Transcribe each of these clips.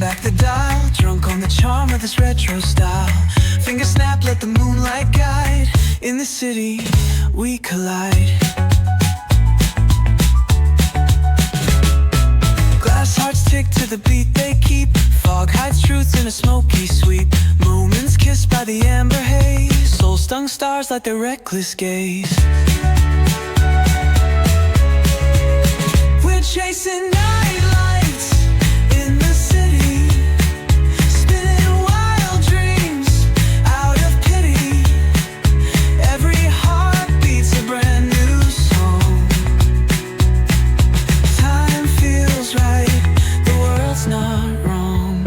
back the dial, drunk on the charm of this retro style. Finger snap, let the moonlight guide. In the city, we collide. Glass hearts tick to the beat they keep. Fog hides truth in a smoky sweep. Moments kissed by the amber haze. Soul-stung stars light their reckless gaze. We're chasing night lights in the city, spinning wild dreams out of pity. Every heart beats a brand new song. Time feels right, the world's not wrong.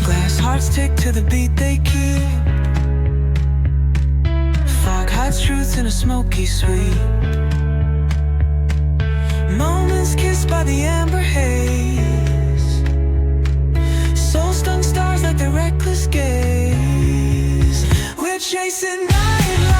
Glass hearts tick to the beat they keep. Fog hides truth in a smoky sweep. Moments kissed by the amber haze. Soul-stung stars like their reckless gaze. We're chasing night.